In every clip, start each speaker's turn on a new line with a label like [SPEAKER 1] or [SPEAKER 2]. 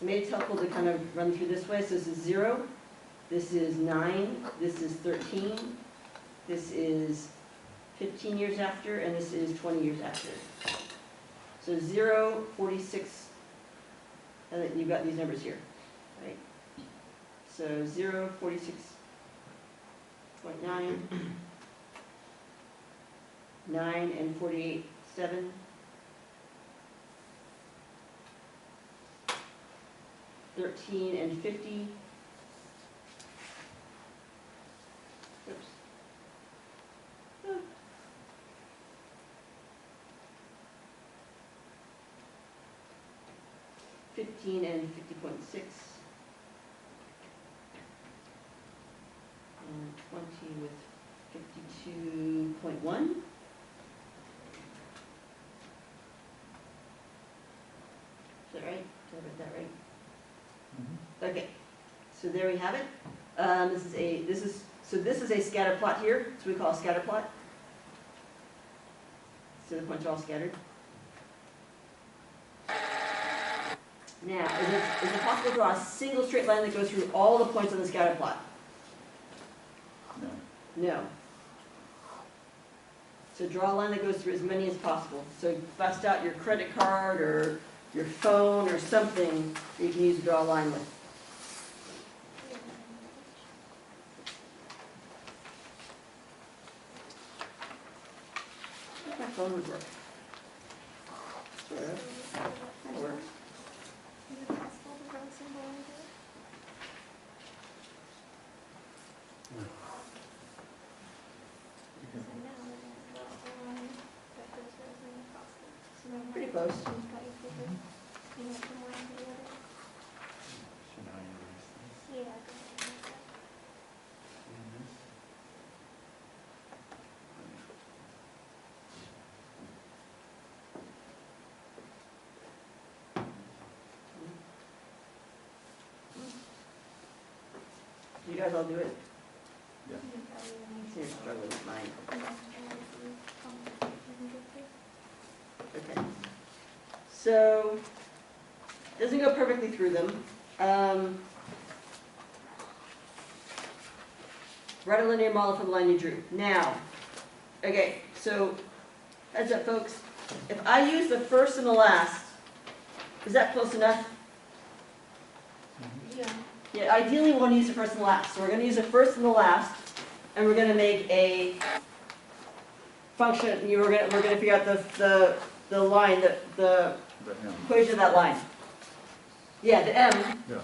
[SPEAKER 1] maybe it's helpful to kind of run through this way. So this is 0, this is 9, this is 13, this is 15 years after, and this is 20 years after. So 0, 46, and then you've got these numbers here, right? So 0, 46.9, 9 and 48, 7. 13 and 50. Oops. Oh. 15 and 50.6. And 20 with 52.1. Is that right? Did I get that right? Okay, so there we have it. This is a scatter plot here. That's what we call a scatter plot. So the points are all scattered. Now, is it possible to draw a single straight line that goes through all the points on the scatter plot?
[SPEAKER 2] No.
[SPEAKER 1] No. So draw a line that goes through as many as possible. So bust out your credit card or your phone or something that you can use to draw a line with. If my phone would work. Sort of. That works.
[SPEAKER 3] Is it possible to draw a symbol into it? Because I know we're going to draw a line that goes for as many as possible. So no matter
[SPEAKER 1] Pretty close.
[SPEAKER 3] which one's got your paper, you know, from one to the other.
[SPEAKER 2] So now you erase this.
[SPEAKER 3] Yeah, go ahead and make that.
[SPEAKER 2] And this.
[SPEAKER 1] You guys all do it?
[SPEAKER 2] Yeah.
[SPEAKER 3] You can probably erase
[SPEAKER 1] You're struggling with mine.
[SPEAKER 3] it. And then if you comment, you can get this.
[SPEAKER 1] Okay. So, doesn't go perfectly through them. Write a linear model for the line you drew. Now, okay, so heads up folks, if I use the first and the last, is that close enough?
[SPEAKER 3] Yeah.
[SPEAKER 1] Yeah, ideally we want to use the first and the last. So we're going to use the first and the last, and we're going to make a function. We're going to figure out the line, the
[SPEAKER 2] The M.
[SPEAKER 1] equation of that line. Yeah, the m.
[SPEAKER 2] Yeah.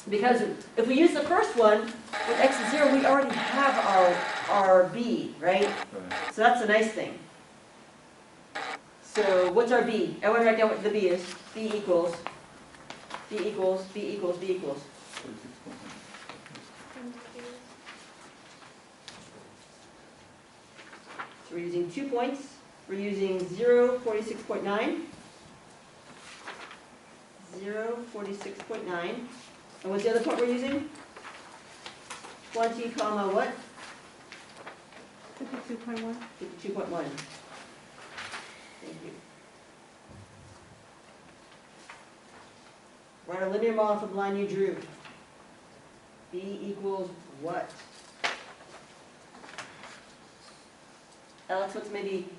[SPEAKER 1] Because if we use the first one with x is 0, we already have our b, right?
[SPEAKER 2] Right.
[SPEAKER 1] So that's a nice thing. So what's our b? I want to write down what the b is. b equals. B equals. B equals. B equals.
[SPEAKER 2] 46.9.
[SPEAKER 1] So we're using 2 points. We're using 0, 46.9. 0, 46.9. And what's the other point we're using? 20 comma what?
[SPEAKER 3] 52.1.
[SPEAKER 1] 52.1. Thank you. Write a linear model for the line you drew. B equals what? Alex, what's maybe?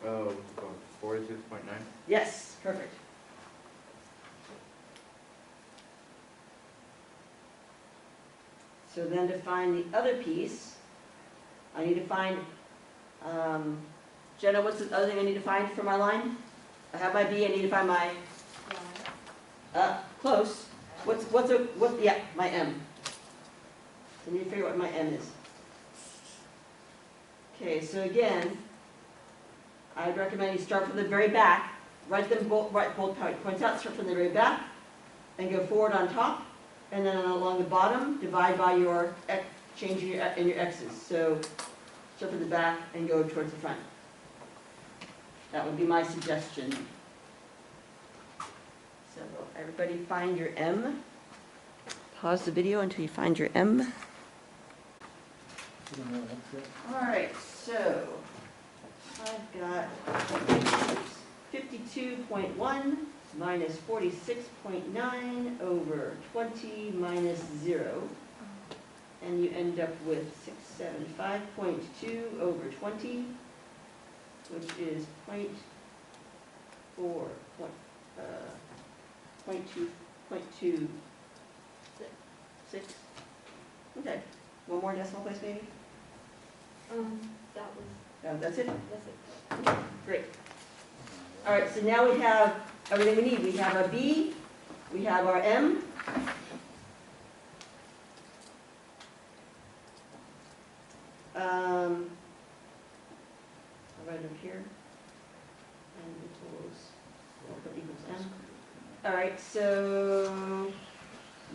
[SPEAKER 4] Oh, 46.9?
[SPEAKER 1] Yes, perfect. So then to find the other piece, I need to find, Jenna, what's the other thing I need to find for my line? I have my B, I need to find my, close. Yeah, my M. So I need to figure out what my M is. Okay, so again, I'd recommend you start from the very back, write both points out, start from the very back, and go forward on top, and then along the bottom, divide by your x, change in your x's. So start from the back and go towards the front. That would be my suggestion. So everybody find your M. Pause the video until you find your M. All right, so I've got 52.1 minus 46.9 over 20 minus 0. And you end up with 675.2 over 20, which is 0.4, 0.26. Okay, one more decimal place maybe?
[SPEAKER 3] That was,
[SPEAKER 1] No, that's it?
[SPEAKER 3] that's it.
[SPEAKER 1] Great. All right, so now we have everything we need. We have our B, we have our M. I'll write it up here. And equals M. All right, so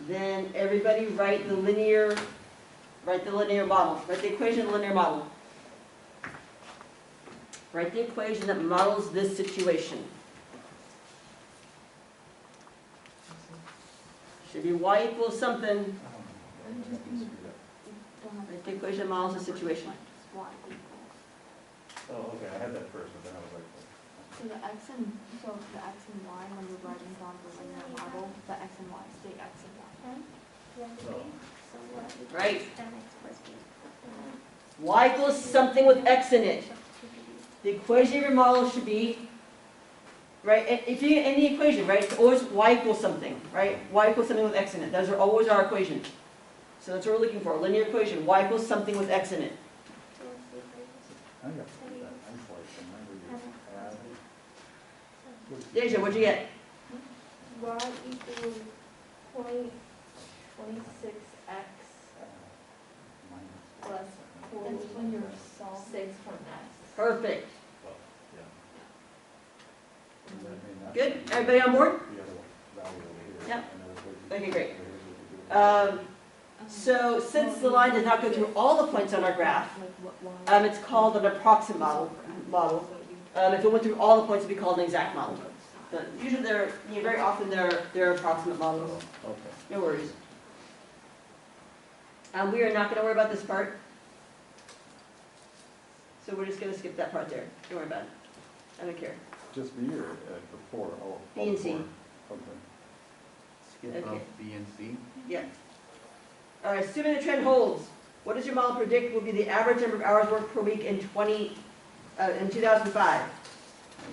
[SPEAKER 1] then everybody write the linear model. Write the equation of the linear model. Write the equation that models this situation. Should be y equals something. Write the equation that models the situation.
[SPEAKER 2] Oh, okay, I had that first, but then I was like,
[SPEAKER 5] So the x and y, when you're writing down the linear model, the x and y stay x and y.
[SPEAKER 3] So what?
[SPEAKER 1] Right.
[SPEAKER 3] MX plus B.
[SPEAKER 1] Y equals something with x in it. The equation of your model should be, right, if you in the equation, right, it's always y equals something, right? Y equals something with x in it. Those are always our equations. So that's what we're looking for, a linear equation. Y equals something with x in it.
[SPEAKER 3] So what's the equation?
[SPEAKER 2] I got that isolation, remember you add.
[SPEAKER 1] Deja, what'd you get?
[SPEAKER 5] Y equals 26x plus
[SPEAKER 3] That's when you're solving.
[SPEAKER 5] 6 from x.
[SPEAKER 1] Perfect.
[SPEAKER 2] Does that mean that's
[SPEAKER 1] Good? Everybody on board?
[SPEAKER 2] the other value over here?
[SPEAKER 1] Yep.
[SPEAKER 2] And then it's like-
[SPEAKER 1] Okay, great. So since the line does not go through all the points on our graph, it's called an approximate model. If it went through all the points, it'd be called an exact model. But usually very often they're approximate models.
[SPEAKER 2] Oh, okay.
[SPEAKER 1] No worries. We are not going to worry about this part. So we're just going to skip that part there. Don't worry about it. I don't care.
[SPEAKER 2] Just B or before? Oh,
[SPEAKER 1] B and C.
[SPEAKER 2] Okay.
[SPEAKER 4] Skip
[SPEAKER 1] Okay.
[SPEAKER 4] up B and C.
[SPEAKER 1] Yeah. All right, assuming the trend holds, what does your model predict will be the average number of hours worked per week in 2005?
[SPEAKER 4] And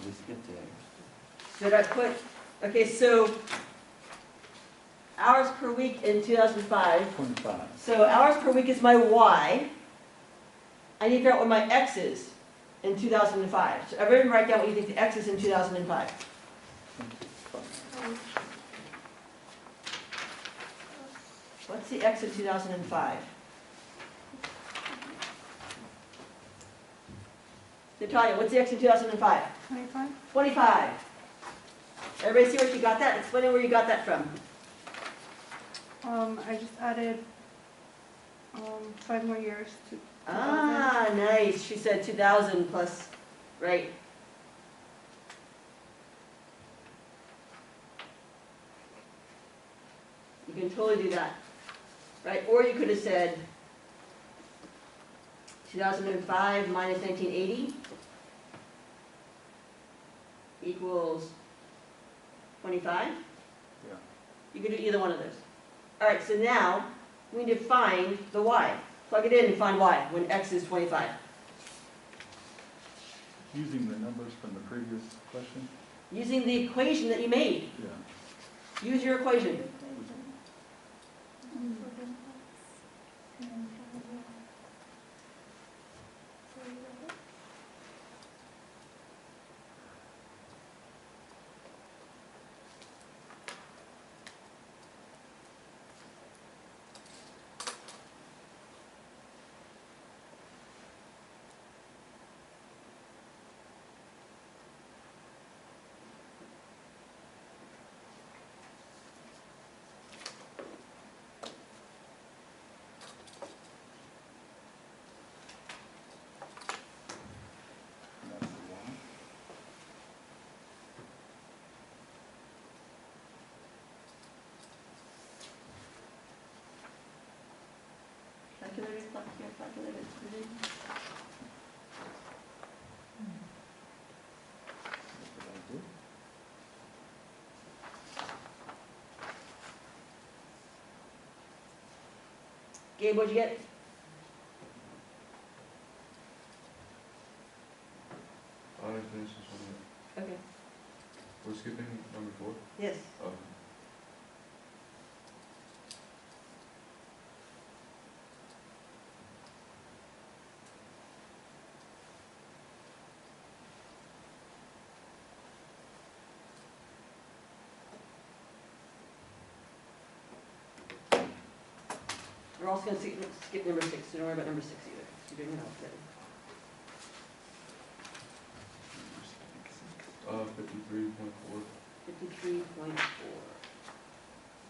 [SPEAKER 4] we skipped it.
[SPEAKER 1] Should I put, okay, so hours per week in 2005.
[SPEAKER 2] 25.
[SPEAKER 1] So hours per week is my Y. I need to figure out what my X is in 2005. So everyone write down what you think the X is in 2005. What's the X in 2005? Natalia, what's the X in 2005?
[SPEAKER 5] 25?
[SPEAKER 1] 25. Everybody see where she got that? Explain where you got that from.
[SPEAKER 5] I just added 5 more years to 2000.
[SPEAKER 1] Ah, nice. She said 2000 plus, right. You can totally do that, right? Or you could have said 2005 minus 1980 equals 25.
[SPEAKER 2] Yeah.
[SPEAKER 1] You could do either one of those. All right, so now we need to find the y. Plug it in and find y when x is 25.
[SPEAKER 2] Using the numbers from the previous question?
[SPEAKER 1] Using the equation that you made.
[SPEAKER 2] Yeah.
[SPEAKER 1] Use your equation.
[SPEAKER 2] And that's the one.
[SPEAKER 1] Calculator, plug here, calculator.
[SPEAKER 2] What did I do?
[SPEAKER 1] Gabe, what'd you get?
[SPEAKER 6] I didn't finish this one yet.
[SPEAKER 1] Okay.
[SPEAKER 6] We're skipping number 4?
[SPEAKER 1] Yes.
[SPEAKER 6] Okay.
[SPEAKER 1] We're also gonna skip number 6, so don't worry about number 6 either. You're doing it alphabetically.
[SPEAKER 6] 53.4.
[SPEAKER 1] 53.4.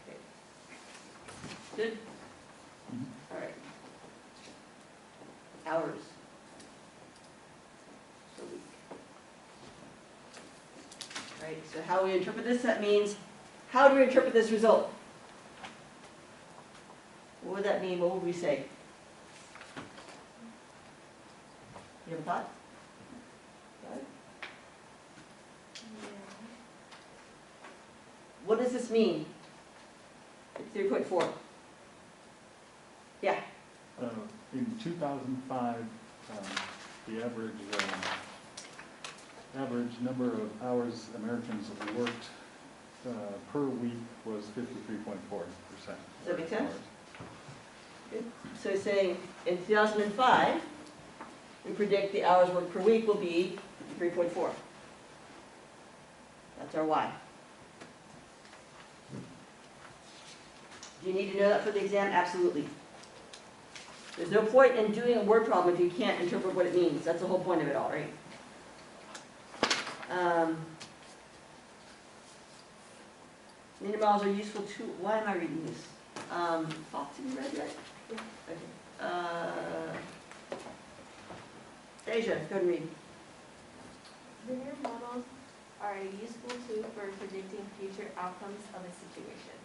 [SPEAKER 1] Okay. Good?
[SPEAKER 2] Mhm.
[SPEAKER 1] All right. Hours. Per week. All right, so how we interpret this, that means, how do we interpret this result? What would that mean? What would we say? You have a thought? Got it? What does this mean? 3.4. Yeah.
[SPEAKER 2] In 2005, the average number of hours Americans worked per week was 53.4%.
[SPEAKER 1] Does that make sense? Good. So it's saying in 2005, we predict the hours worked per week will be 53.4. That's our Y. Do you need to know that for the exam? Absolutely. There's no point in doing a word problem if you can't interpret what it means. That's the whole point of it all, right? Linear models are useful too. Why am I reading this? Fox, have you read that? Okay. Deja, go and read.
[SPEAKER 5] Linear models are a useful tool for predicting future outcomes of a situation.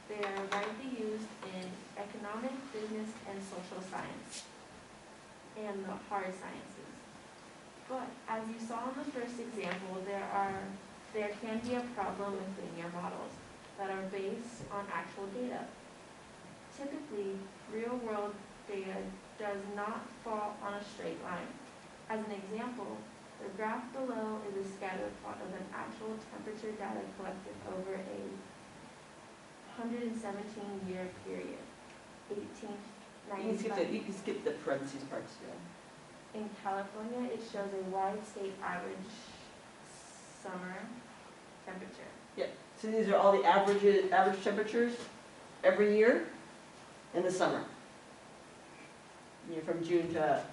[SPEAKER 5] They are widely used in economic, business, and social science, and the hard sciences. But as you saw in the first example, there can be a problem with linear models that are based on actual data. Typically, real-world data does not fall on a straight line. As an example, the graph below is a scatter plot of an actual temperature data collected over a 117-year period,
[SPEAKER 1] You can
[SPEAKER 5] 1895.
[SPEAKER 1] skip the parentheses parts, yeah.
[SPEAKER 5] In California, it shows a wide state average summer temperature.
[SPEAKER 1] So these are all the average temperatures every year in the summer. From June to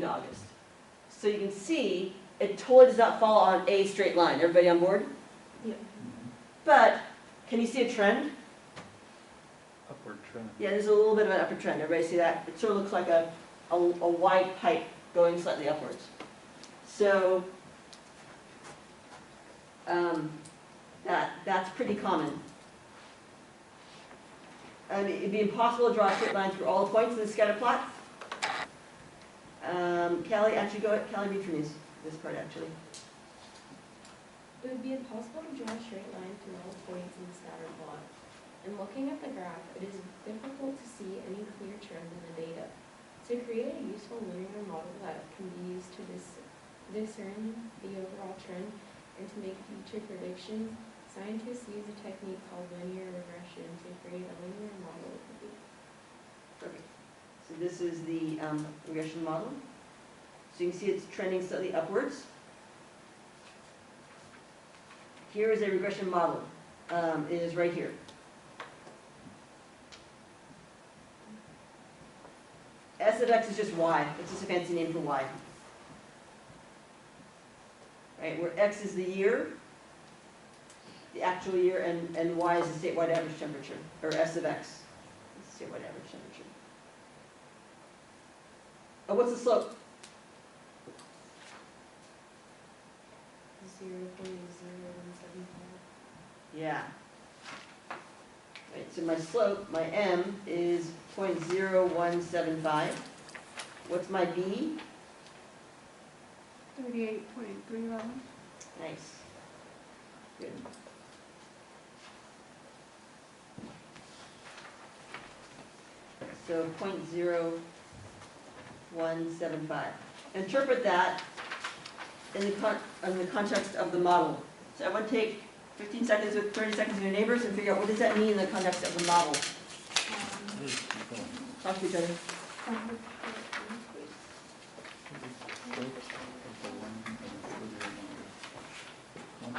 [SPEAKER 1] August. So you can see it totally does not fall on a straight line. Everybody on board?
[SPEAKER 5] Yeah.
[SPEAKER 1] But can you see a trend?
[SPEAKER 2] Upward trend.
[SPEAKER 1] Yeah, there's a little bit of an upward trend. Everybody see that? It sort of looks like a wide pipe going slightly upwards. So that's pretty common. It'd be impossible to draw a straight line through all the points in the scatter plot. Kelly, actually go ahead. Kelly, read from this part actually.
[SPEAKER 7] It would be impossible to draw a straight line through all points in the scatter plot. In looking at the graph, it is difficult to see any clear trend in the data. To create a useful linear model that can be used to discern the overall trend and to make future predictions, scientists use a technique called linear regression to create a linear model of the group.
[SPEAKER 1] Perfect. So this is the regression model. So you can see it's trending slightly upwards. Here is a regression model. It is right here. S of x is just y. It's just a fancy name for y. Right, where x is the year, the actual year, and y is the statewide average temperature, or S of x, the statewide average temperature. Oh, what's the slope?
[SPEAKER 7] 0.0175.
[SPEAKER 1] Yeah. Right, so my slope, my m, is 0.0175. What's my b?
[SPEAKER 3] 38.311.
[SPEAKER 1] Nice. Good. So 0.0175. Interpret that in the context of the model. So everyone take 15 seconds with 30 seconds with your neighbors and figure out what does that mean in the context of the model. Talk to each other.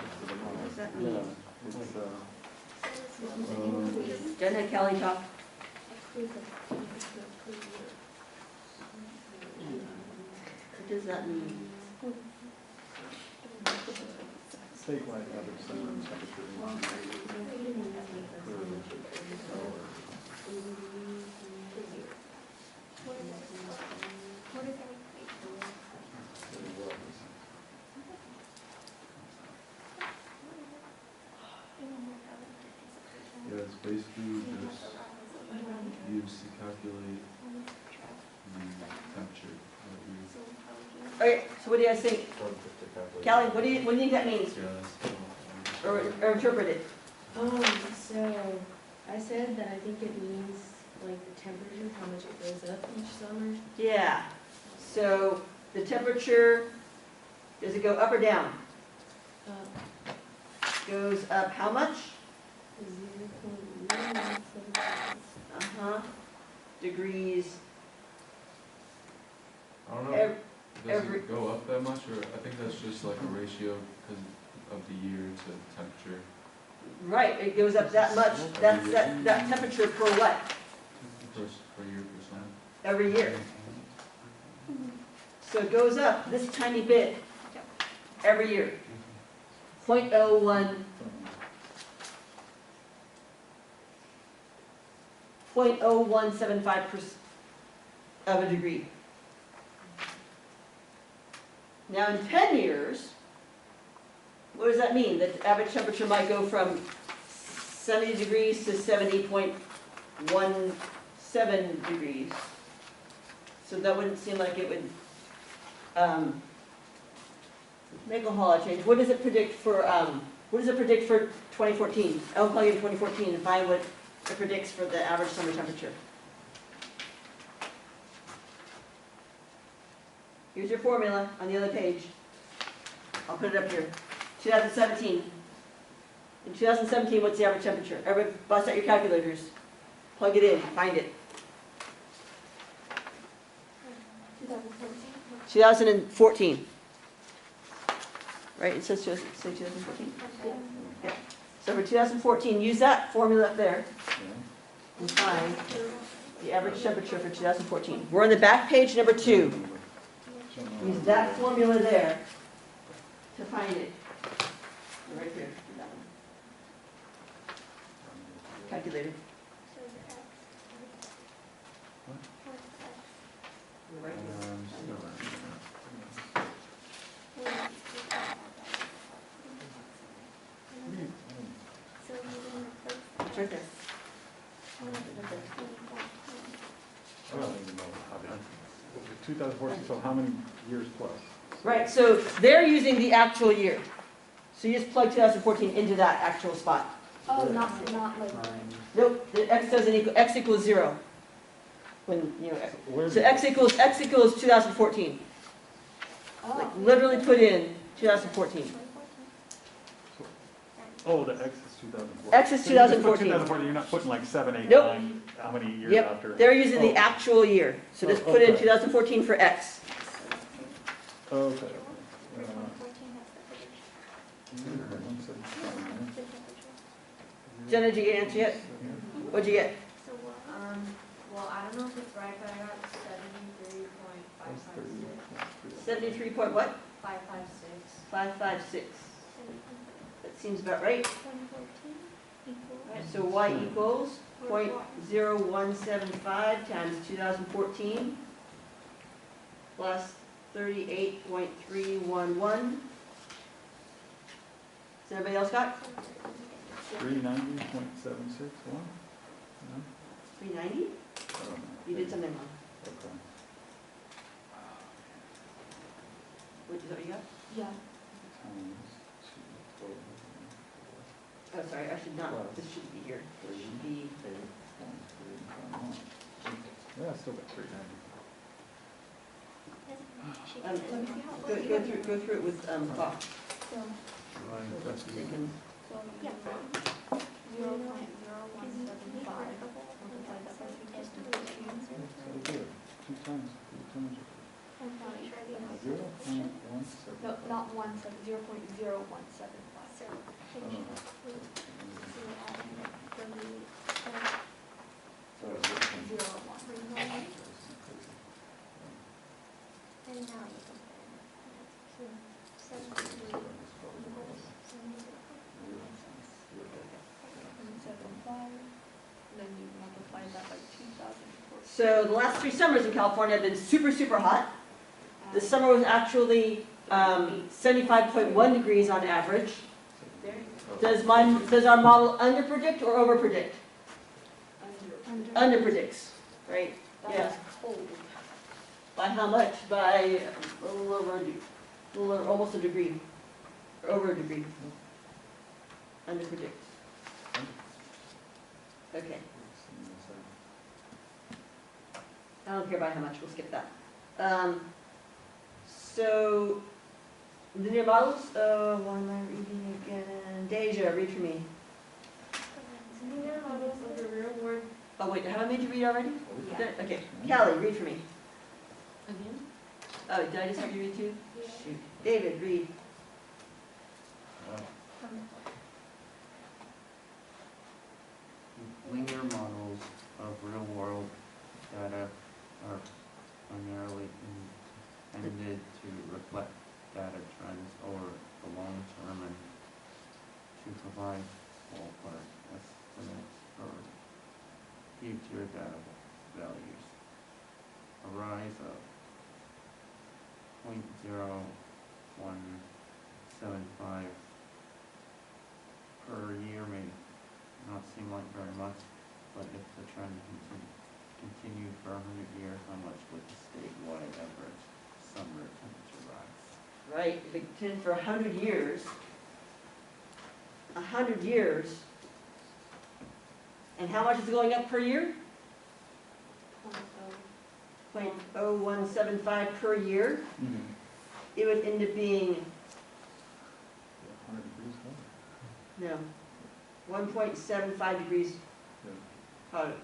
[SPEAKER 1] What does that mean? Jen and Kelly talk. What does that mean?
[SPEAKER 2] Statewide average summer temperature.
[SPEAKER 6] Yeah, it's basically just used to calculate the temperature that we
[SPEAKER 1] Okay, so what do you guys think? Kelly, what do you think that means? Or interpret it?
[SPEAKER 7] So I said that I think it means like the temperature, how much it goes up each summer.
[SPEAKER 1] Yeah. So the temperature, does it go up or down? Goes up how much?
[SPEAKER 7] 0.175.
[SPEAKER 1] Degrees.
[SPEAKER 6] I don't know,
[SPEAKER 1] Ev-
[SPEAKER 6] does
[SPEAKER 1] every-
[SPEAKER 6] it go up that much, or I think that's just like a ratio because of the year to temperature.
[SPEAKER 1] Right, it goes up that much. That's that temperature per what?
[SPEAKER 6] Per year per summer.
[SPEAKER 1] Every year. So it goes up this tiny bit every year. 0.01, 0.0175% of a degree. Now in 10 years, what does that mean? That the average temperature might go from 70 degrees to 70.17 degrees. So that wouldn't seem like it would make a whole lot of change. What does it predict for 2014? I'll plug in 2014 and find what it predicts for the average summer temperature. Here's your formula on the other page. I'll put it up here. 2017. In 2017, what's the average temperature? Everybody bust out your calculators. Plug it in, find it. 2014. Right, it says 2014? Yeah. So for 2014, use that formula up there and find the average temperature for 2014. We're on the back page number 2. Use that formula there to find it. Right here. That one. Calculator. Right here. It's right there.
[SPEAKER 2] I don't even know how to. 2014, so how many years plus?
[SPEAKER 1] Right, so they're using the actual year. So you just plug 2014 into that actual spot.
[SPEAKER 3] Oh, not like.
[SPEAKER 1] Nope, the x doesn't equal, x equals 0. When, you know,
[SPEAKER 2] Where's
[SPEAKER 1] so x equals 2014. Like literally put in 2014.
[SPEAKER 2] Oh, the X is 2014.
[SPEAKER 1] X is
[SPEAKER 2] So you just put
[SPEAKER 1] 2014.
[SPEAKER 2] 2014, you're not putting like 7, 8,
[SPEAKER 1] Nope.
[SPEAKER 2] 9, how many years
[SPEAKER 1] Yep,
[SPEAKER 2] after?
[SPEAKER 1] they're using the
[SPEAKER 2] Oh.
[SPEAKER 1] actual year. So just
[SPEAKER 2] Oh,
[SPEAKER 1] put in
[SPEAKER 2] okay.
[SPEAKER 1] 2014 for x.
[SPEAKER 2] Okay.
[SPEAKER 1] Jenna, did you get an answer yet? What'd you get?
[SPEAKER 5] Well, I don't know if it's right, but I got 73.556.
[SPEAKER 1] 73 point what?
[SPEAKER 5] 556.
[SPEAKER 1] 556. That seems about right. Alright, so y equals 0.0175 times 2014 plus 38.311. Has everybody else got?
[SPEAKER 2] 390.761?
[SPEAKER 1] 390? You did something wrong.
[SPEAKER 2] Okay.
[SPEAKER 1] What is that you got?
[SPEAKER 3] Yeah.
[SPEAKER 2] Times 2.
[SPEAKER 1] Oh, sorry, I should not, this shouldn't be here. It should be,
[SPEAKER 2] Yeah, still got 390.
[SPEAKER 1] Go through it with, Bob.
[SPEAKER 3] So,
[SPEAKER 4] Line
[SPEAKER 1] So
[SPEAKER 4] fifty.
[SPEAKER 1] they can-
[SPEAKER 3] so
[SPEAKER 5] Yeah.
[SPEAKER 3] 0.0175 multiplied that by 2,014.
[SPEAKER 2] So do it. 2 times.
[SPEAKER 3] I'm not sure the amount.
[SPEAKER 2] 0.17.
[SPEAKER 3] No, not 17, 0.0175. So,
[SPEAKER 2] Oh.
[SPEAKER 3] And now you compare it. So, 73 equals 0.75. Then you multiply that by 2,014.
[SPEAKER 1] So the last 3 summers in California have been super, super hot. This summer was actually 75.1 degrees on average.
[SPEAKER 5] There you
[SPEAKER 1] Does our model underpredict or overpredict? Underpredicts, right?
[SPEAKER 3] That
[SPEAKER 1] Yeah.
[SPEAKER 3] is cold.
[SPEAKER 1] By how much? By a little over almost a degree, or over a degree. Underpredict. Okay, I don't care by how much, we'll skip that. So, linear models, what am I reading again? Deja, read for me.
[SPEAKER 5] Linear models of the real world.
[SPEAKER 1] Oh wait, have I made you read already?
[SPEAKER 5] Yeah.
[SPEAKER 1] Okay, Callie, read for me.
[SPEAKER 7] Again?
[SPEAKER 1] Oh, did I just have you read too?
[SPEAKER 5] Yeah.
[SPEAKER 1] Shoot. David, read.
[SPEAKER 4] Linear models of real-world data are primarily intended to reflect data trends over the long term and to provide ballpark estimates for future data values. A rise of 0.0175 per year may not seem like very much, but if the trend continued for 100 years, how much would the statewide average summer temperature rise?
[SPEAKER 1] Right, if it continued for 100 years, 100 years, and how much is it going up per year? 0.0175 per year. It would end up being,
[SPEAKER 2] 100 degrees
[SPEAKER 1] no,
[SPEAKER 2] hotter.
[SPEAKER 1] 1.75 degrees
[SPEAKER 2] Yeah.
[SPEAKER 1] hotter.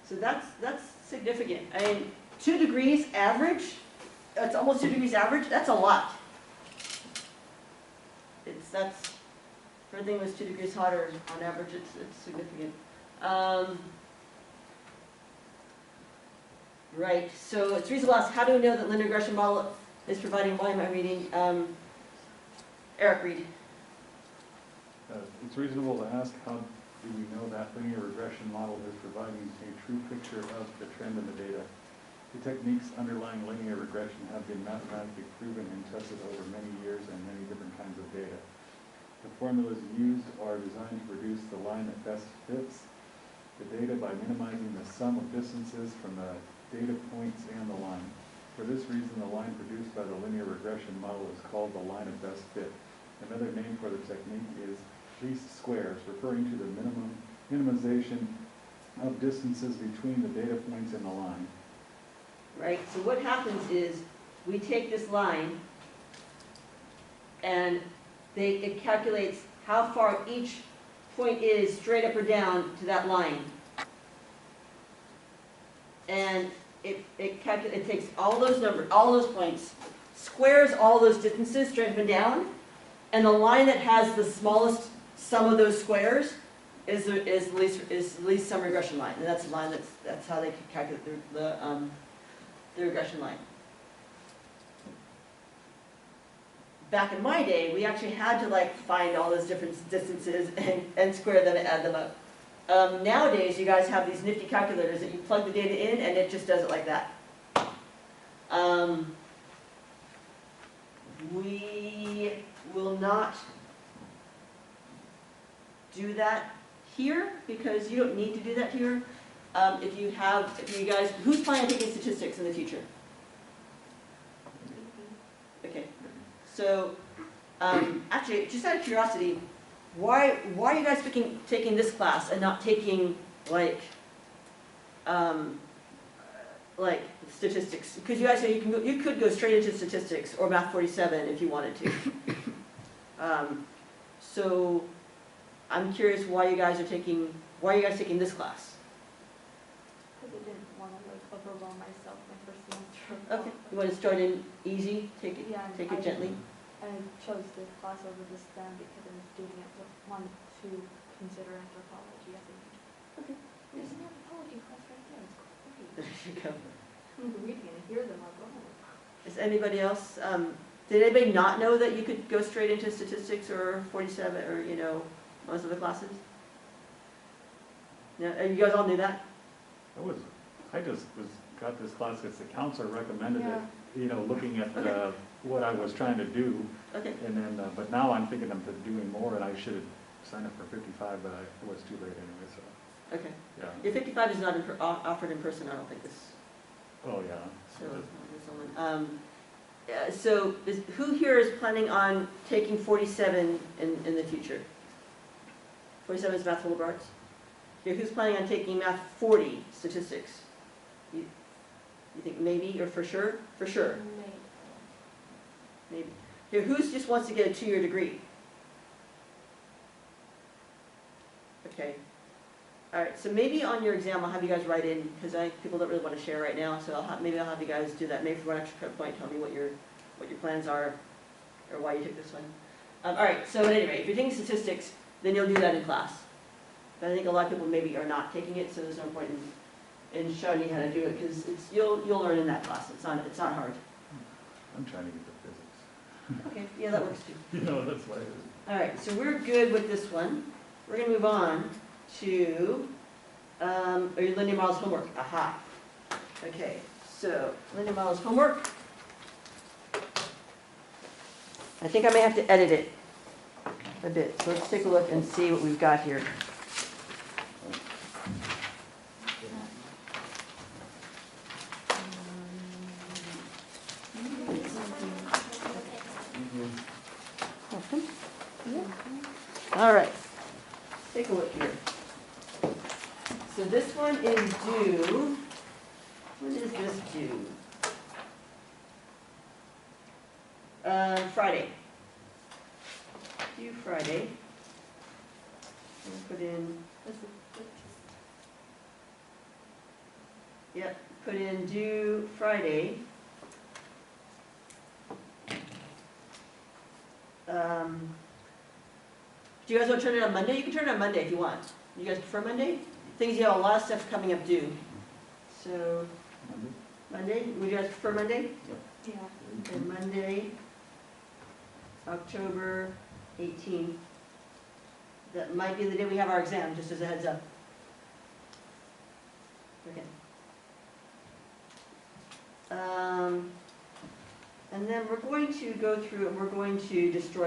[SPEAKER 1] So that's significant. I mean, 2 degrees average, that's almost 2 degrees average, that's a lot. That's, if everything was 2 degrees hotter on average, it's significant. Right, so it's reasonable to ask, how do we know that linear regression model is providing, why am I reading? Eric, read.
[SPEAKER 2] It's reasonable to ask, how do we know that linear regression model is providing a true picture of the trend in the data? The techniques underlying linear regression have been mathematically proven and tested over many years and many different kinds of data. The formulas used are designed to produce the line that best fits the data by minimizing the sum of distances from the data points and the line. For this reason, the line produced by the linear regression model is called the line of best fit. Another name for the technique is least squares, referring to the minimization of distances between the data points and the line.
[SPEAKER 1] Right, so what happens is, we take this line, and it calculates how far each point is straight up or down to that line. And it takes all those numbers, all those points, squares all those distances straight up and down, and the line that has the smallest sum of those squares is the least sum regression line, and that's the line that's how they calculate the regression line. Back in my day, we actually had to find all those different distances and square them and add them up. Nowadays, you guys have these nifty calculators that you plug the data in and it just does it like that. We will not do that here because you don't need to do that here. If you guys, who's planning on taking statistics in the future? Okay, so actually, just out of curiosity, why are you guys taking this class and not taking like statistics, because you actually, you could go straight into statistics or Math 47 if you wanted to. So I'm curious why you guys are taking this class?
[SPEAKER 3] Because I didn't want to like overwhelm myself my first semester.
[SPEAKER 1] Okay, you want to start in easy, take it
[SPEAKER 3] Yeah,
[SPEAKER 1] gently?
[SPEAKER 3] I chose this class over the STEM because I didn't want to consider anthropology as a major.
[SPEAKER 5] There's an anthropology class right there, it's great.
[SPEAKER 1] There you go.
[SPEAKER 3] I'm reading and hear them, I'll go home.
[SPEAKER 1] Is anybody else, did anybody not know that you could go straight into statistics or 47 or, most of the classes? Yeah, you guys all knew that?
[SPEAKER 2] I just got this class because the counselor recommended it,
[SPEAKER 3] Yeah.
[SPEAKER 2] looking at what I was trying to do.
[SPEAKER 1] Okay,
[SPEAKER 2] And then, but now I'm thinking I'm doing more, and I should have signed up for 55, but it was too late anyway, so,
[SPEAKER 1] okay.
[SPEAKER 2] yeah.
[SPEAKER 1] Your 55 is not offered in person, I don't think this,
[SPEAKER 2] Oh, yeah.
[SPEAKER 1] so, so who here is planning on taking 47 in the future? 47 is math liberal arts? Okay, who's planning on taking math 40 statistics? You think maybe or for sure? For sure, maybe. Here, who just wants to get a 2-year degree? Okay. All right, so maybe on your exam, I'll have you guys write in, because people don't really want to share right now, so maybe I'll have you guys do that. Maybe for one extra credit point, tell me what your plans are, or why you took this one. All right, so at any rate, if you're taking statistics, then you'll do that in class. But I think a lot of people maybe are not taking it, so there's no point in showing you how to do it, because you'll learn in that class. It's not hard.
[SPEAKER 2] I'm trying to get the physics.
[SPEAKER 1] Okay, yeah, that works too.
[SPEAKER 2] That's why it is.
[SPEAKER 1] All right, so we're good with this one. We're going to move on to your linear models homework. Aha. Okay, so linear models homework. I think I may have to edit it a bit. So let's take a look and see what we've got here. All right, take a look here. So this one is due, when is this due? Friday. Due Friday. Put in, yep, put in due Friday. Do you guys want to turn it on Monday? You can turn it on Monday if you want. You guys prefer Monday? Things, you have a lot of stuff coming up due. So, Monday, would you guys prefer Monday?
[SPEAKER 3] Yeah.
[SPEAKER 1] Okay, Monday, October 18th. That might be the day we have our exam, just as a heads up. Okay. And then we're going to go through and we're going to destroy